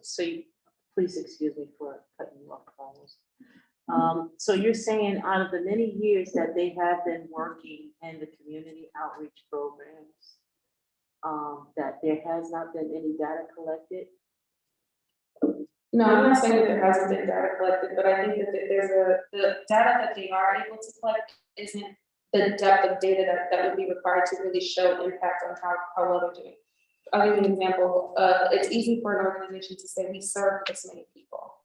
so you, please excuse me for cutting you off, Carlos. So you're saying out of the many years that they have been working in the community outreach programs, that there has not been any data collected? No, I'm not saying that there hasn't been data collected, but I think that the data that they are able to collect isn't the depth of data that would be required to really show impact on how well they're doing. I'll give you an example. It's easy for an organization to say we serve this many people.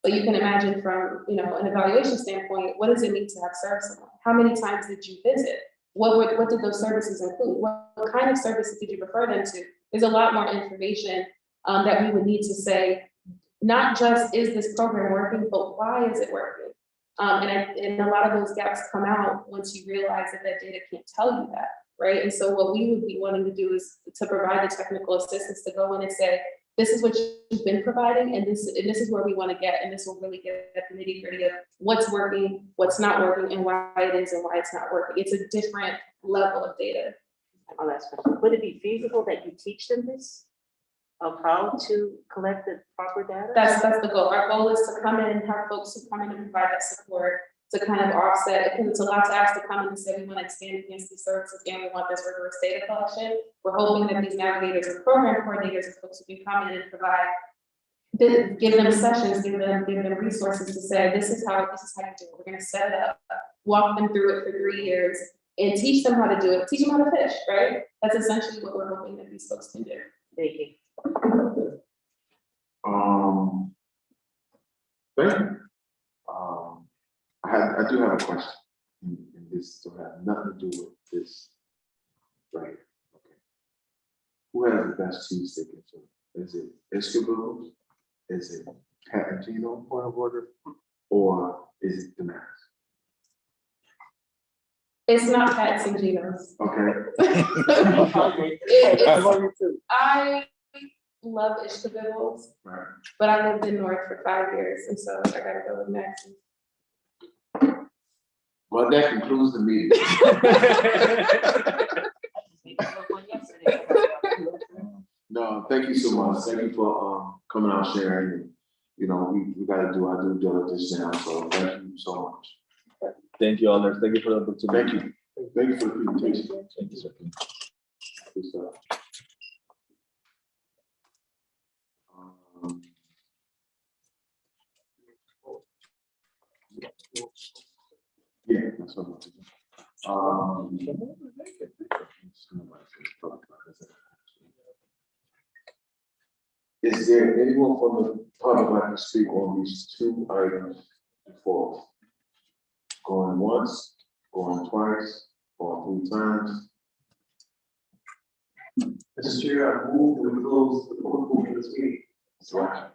But you can imagine from an evaluation standpoint, what does it mean to have served someone? How many times did you visit? What did those services include? What kind of services did you refer them to? There's a lot more information that we would need to say, not just is this program working, but why is it working? And a lot of those gaps come out once you realize that data can't tell you that, right? And so what we would be wanting to do is to provide the technical assistance to go in and say, this is what you've been providing, and this is where we want to get, and this will really get at the nitty-gritty of what's working, what's not working, and why it is and why it's not working. It's a different level of data. My last question, would it be feasible that you teach them this? Of how to collect the proper data? That's the goal. Our goal is to come in and have folks who come in and provide that support to kind of offset, because it's a lot to ask to come in and say, we want to expand against these services and we want this rigorous data collection. We're hoping that these navigators or program coordinators and folks who can come in and provide, give them sessions, give them resources to say, this is how you do it. We're going to set it up, walk them through it for 3 years and teach them how to do it, teach them how to fish, right? That's essentially what we're hoping that these folks can do. Thank you. Thank you. I do have a question, and this will have nothing to do with this. Right. Okay. Who has the best cheese stick in Philly? Is it Escobar? Is it Patagino point of order? Or is it the Max? It's not Pat's and Geno's. Okay. I love Ishtabibbles, Right. but I lived in North for 5 years, and so I gotta go with Max's. Well, that concludes the meeting. No, thank you so much. Thank you for coming out, sharing. And, you know, we got to do our due diligence now. So thank you so much. Thank you, others. Thank you for the opportunity. Thank you. Thank you for the presentation. Thank you, sir. Good stuff. Yeah, that's what I'm doing. Is there anyone from the public like to speak on these two items before us? Going once, going twice, or 3 times? Mr. Chair, I move that we close the public portion of this meeting. Right.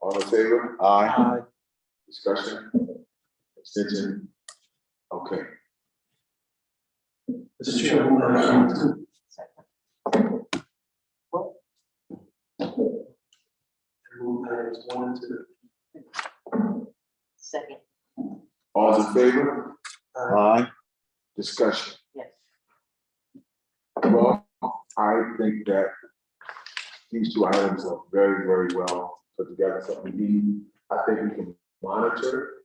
All in favor? Aye. Discussion? Extension? Okay. Mr. Chair, I move that move items 1 and 2. Second, All in favor? Aye. Discussion? yes. Well, I think that these two items are very, very well put together. So we need, I think we can monitor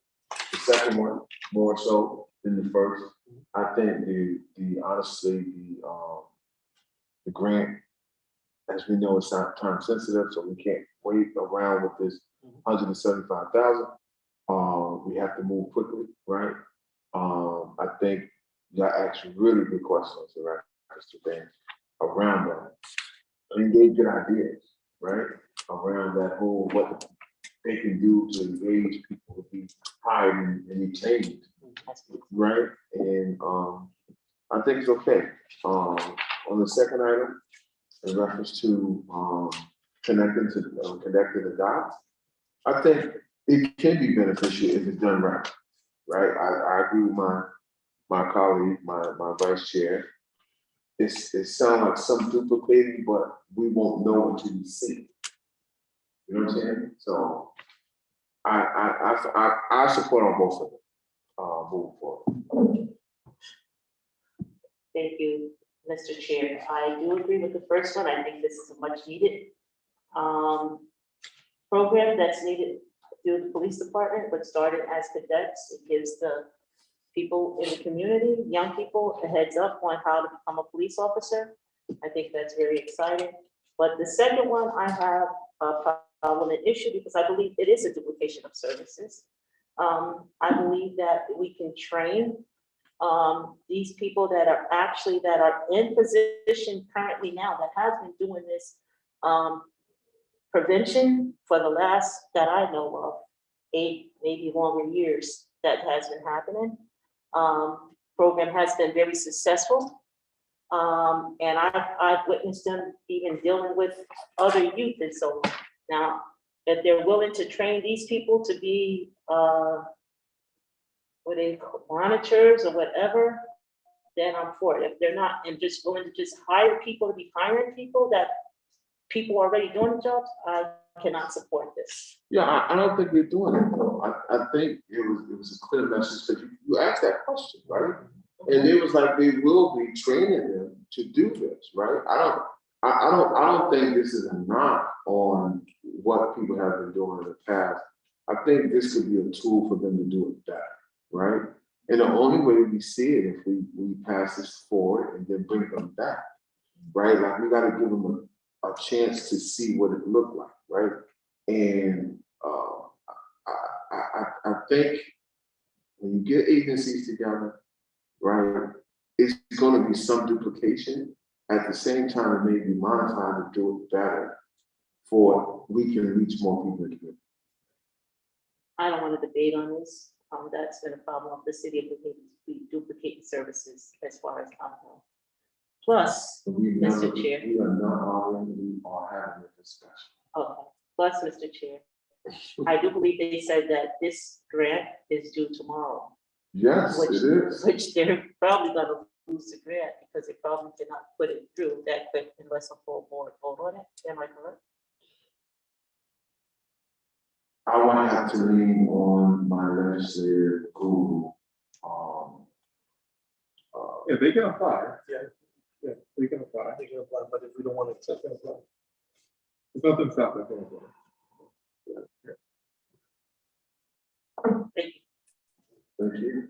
the second one more so than the first. I think the honestly, the grant, as we know, it's not time sensitive, so we can't wait around with this 175,000. We have to move quickly, right? I think y'all asked really good questions, right? Mr. Dan, around that. And gave good ideas, right? Around that whole, what they can do to engage people to be hired and retained, right? And I think it's okay. On the second item, in reference to connecting the dots, I think it can be beneficial if it's done right, right? I agree with my colleague, my vice chair. It sounds like some duplicating, but we won't know until we see it. You know what I'm saying? So I support on both of them moving forward. Thank you, Mr. Chair. I do agree with the first one. I think this is a much needed program that's needed through the police department, but started as cadets. It gives the people in the community, young people, a heads up on how to become a police officer. I think that's very exciting. But the second one, I have a problem, an issue, because I believe it is a duplication of services. I believe that we can train these people that are in position currently now that has been doing this prevention for the last, that I know of, 8, maybe longer years that has been happening. Program has been very successful. And I've witnessed them even dealing with other youth. And so now, if they're willing to train these people to be monitors or whatever, then I'm for it. If they're not, and just willing to just hire people to be hiring people that people are already doing the jobs, I cannot support this. Yeah, I don't think they're doing it though. I think it was a clear message because you asked that question, right? And it was like they will be training them to do this, right? I don't think this is a knock on what people have been doing in the past. I think this could be a tool for them to do it better, right? And the only way we see it if we pass this forward and then bring them back, right? Like we got to give them a chance to see what it looked like, right? And I think when you get agencies together, right, it's going to be some duplication. At the same time, it may be modified to do it better for we can reach more people in the community. I don't want to debate on this. That's been a problem of the city of duplicating services as far as I know. Plus, Mr. Chair. We are not arguing, we are having a discussion. Okay. Plus, Mr. Chair, I do believe they said that this grant is due tomorrow. Yes, it is. Which they're probably gonna lose the grant because they probably cannot put it through that quick unless a full board vote on it. Am I correct? I want to have to lean on my legislator who, If they can apply. Yeah. Yeah, we can apply. They can apply, but if we don't want to accept it, There's nothing stopping them from applying. Thank you. thank you.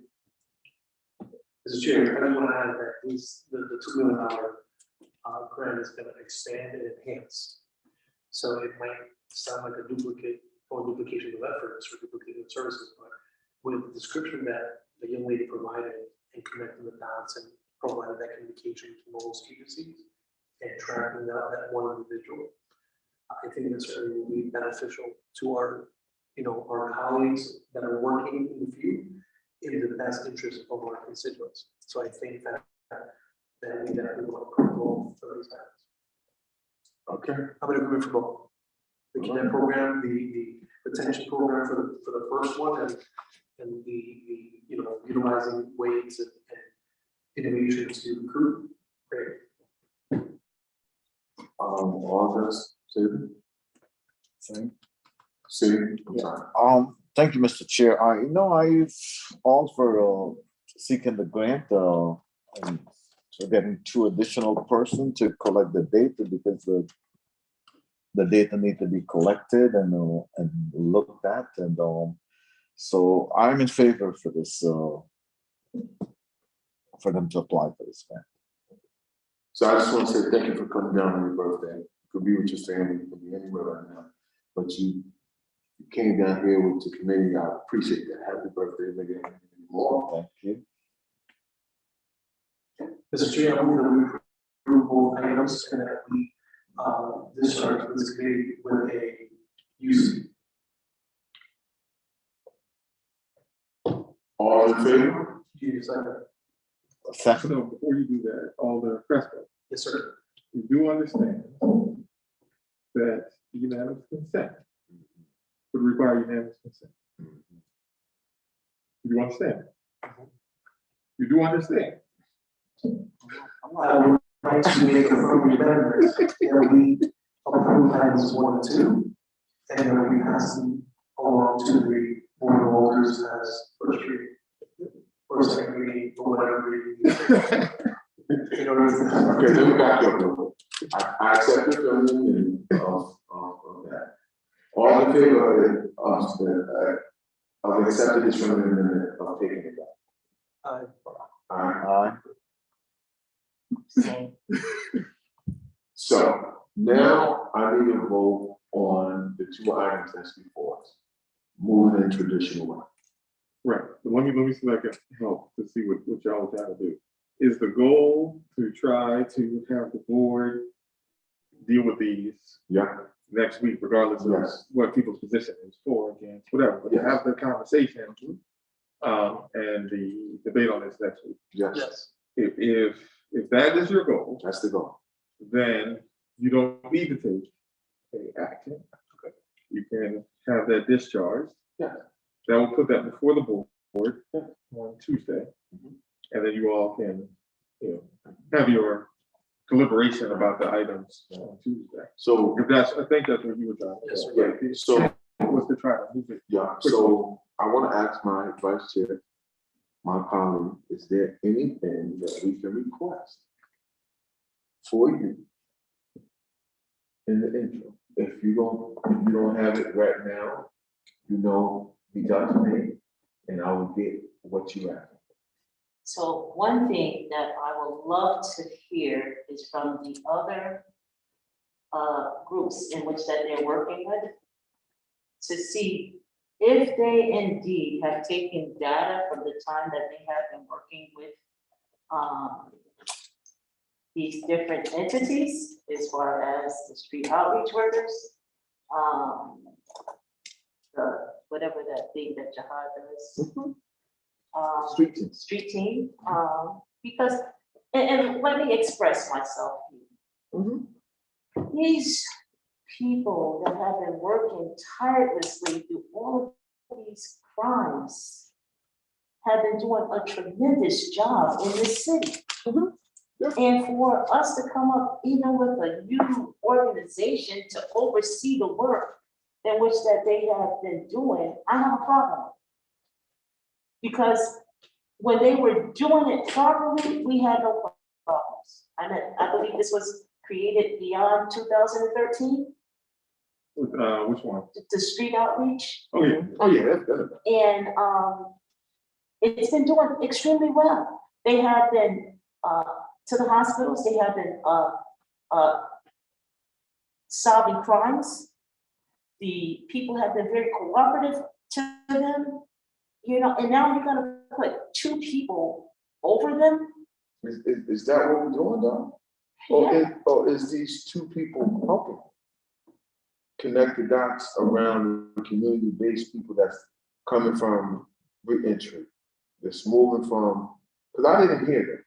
Mr. Chair, I just want to add that the $2 million grant is going to expand and enhance. So it might sound like a duplicate or duplication of efforts or duplication of services, but with the description that the young lady provided and connecting the dots and providing that communication to most agencies and tracking that one individual, I think that certainly will be beneficial to our, our colleagues that are working in the field in the best interest of our constituents. So I think that we definitely want to approval for these items. Okay. I'm in agreement for both. The CANET program, the retention program for the first one, and the utilizing ways and innovations to recruit. Great. August, Stephen? Stephen, I'm sorry. Thank you, Mr. Chair. I've all for seeking the grant, and so getting 2 additional person to collect the data because the data need to be collected and looked at, and so I'm in favor for this, for them to apply for this grant. So I just want to say thank you for coming down on your birthday. You could be with your family, you could be anywhere right now, but you came down here with the committee. I appreciate that. Happy birthday, maybe more. Thank you. Mr. Chair, I move that we approve both items and that we discharge this committee with a UC. All in favor? Second. So before you do that, Alder Crespo, Yes, sir. you do understand that unanimous consent would require unanimous consent. You understand? You do understand? I would like to make a friendly amendment that we approve items 1 and 2, and then we pass them along to the board of alders as first reading, or second reading, or whatever reading. Okay, let me back up. I accept the feeling of that. All in favor of accepting this from the of taking it back? Aye. So now I need to vote on the 2 items that's before us. Moving in traditional way. Right, but let me see if I can help to see what y'all are trying to do. Is the goal to try to have the board deal with these Yeah. next week, regardless of Yes. what people's position is for, against, whatever, but to Yes. have the conversation and the debate on this next week. Yes. Yes. If that is your goal, That's the goal. then you don't need to take any action. Okay. You can have that discharged. Yeah. That will put that before the board on Tuesday. And then you all can, have your deliberation about the items on Tuesday. So If that's, I think that's what you were trying to Yes, say. sir. yeah, so Was to try to move it. yeah, so I want to ask my vice chair, my colleague, is there anything that we can request for you in the intro. If you don't have it right now, reach out to me and I will get what you ask. So one thing that I would love to hear is from the other groups in which that they're working with, to see if they indeed have taken data from the time that they have been working with these different entities, as far as the street outreach workers, whatever that thing that Jihad does. Street team, because, and let me express myself here. These people that have been working tirelessly through all of these crimes have been doing a tremendous job in this city. And for us to come up even with a new organization to oversee the work in which that they have been doing, I have a problem. Because when they were doing it properly, we had no problems. I believe this was created beyond 2013. Which one? The street outreach. Oh, yeah. Oh, yeah, that's good. And it's been doing extremely well. They have been to the hospitals, they have been solving crimes. The people have been very cooperative to them, and now you're gonna put two people over them. Is that what we're doing though? Or is these two people helping connect the dots around the community-based people that's coming from reentry, that's moving from, because I didn't hear that.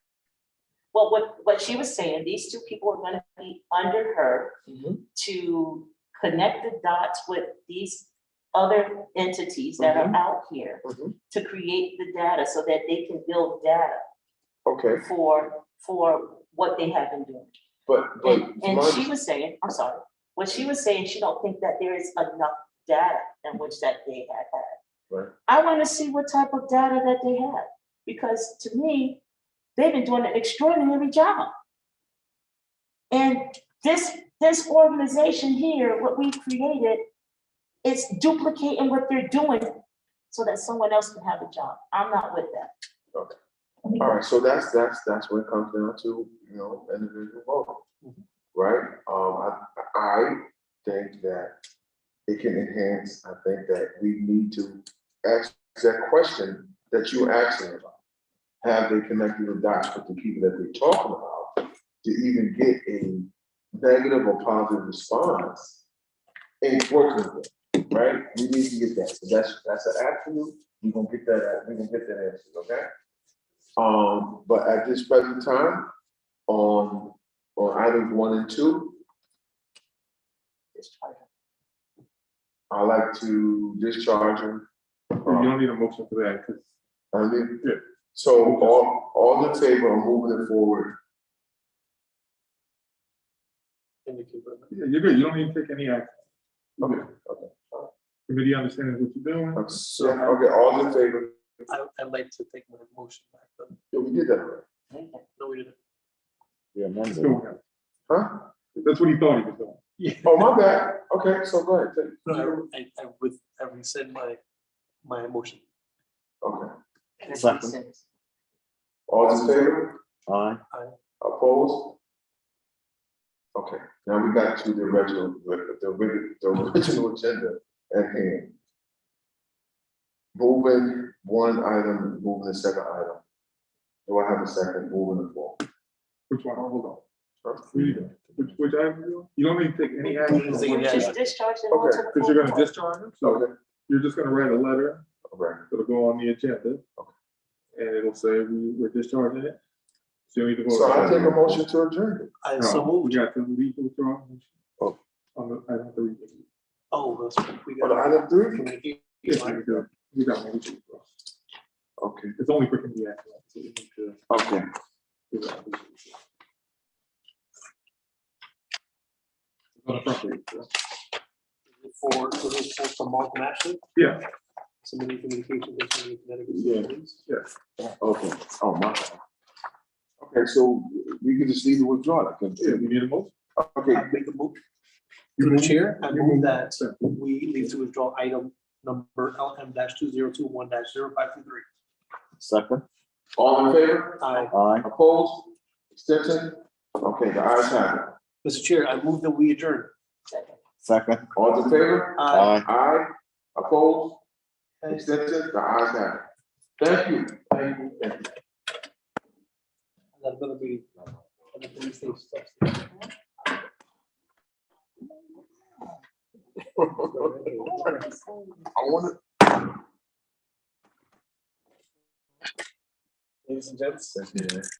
Well, what she was saying, these two people are gonna be under her to connect the dots with these other entities that are out here to create the data so that they can build data for what they have been doing. And she was saying, I'm sorry, what she was saying, she don't think that there is enough data in which that they have had. Right. I want to see what type of data that they have, because to me, they've been doing an extraordinary job. And this organization here, what we've created, is duplicating what they're doing so that someone else can have a job. I'm not with that. Okay. All right, so that's what it comes down to, individual voting, right? I think that it can enhance. I think that we need to ask that question that you're asking about. Have they connected the dots with the people that they're talking about to even get a negative or positive response in working with them, right? We need to get that. So that's an absolute. We're gonna get that. We're gonna get that answer, okay? But at this present time, on items 1 and 2, I like to discharge them. You don't need a motion for that, because So all in favor of moving it forward. you're good. You don't need to take any action. Okay. Committee understands what you're doing. Okay, all in favor. I'd like to take my motion back, but Yeah, we did that already. no, we didn't. Yeah, Let's go with that. Huh? That's what he thought he was doing. Yeah. Oh, my bad. Okay, so go ahead. Take it. No, I rescind my motion. Okay. Second. All in favor? Aye. Opposed? Okay, now we got to the original agenda at hand. Moving one item, moving the second item. Do I have a second? Moving the floor. Which one? Hold on. Which item you doing? You don't need to take any action. Just discharge them. Okay, Because you're gonna discharge them, so Okay. you're just gonna write a letter Okay. that'll go on the agenda. And it'll say we're discharging it. So you need to vote. So I take a motion to adjourn. I No, so we moved. got the legal withdrawal. Oh. On the item 3. Oh, that's right. We On got item 3? communication. Yes, we got one. Okay. It's only for committee action. So we need to Okay. do that. On the front page, For Malcolm Ashley, yeah. submitting communication to Connecticut. Yeah. Yes. Okay. Oh, my bad. Okay. Okay, so we can just leave the withdrawal. Yeah, we need a motion. Okay, I make the move. Through the chair, I move that we leave to withdraw item number LM 2021-0523. Second, all in favor? Aye. aye. Opposed? Extension? Okay, the ayes have it. Mr. Chair, I move that we adjourn. Second, All in favor? aye. Aye. Opposed? Extension? The ayes have it. Thank you. Thank you. Thank you. That's gonna be. I want Ladies and gents. Yeah.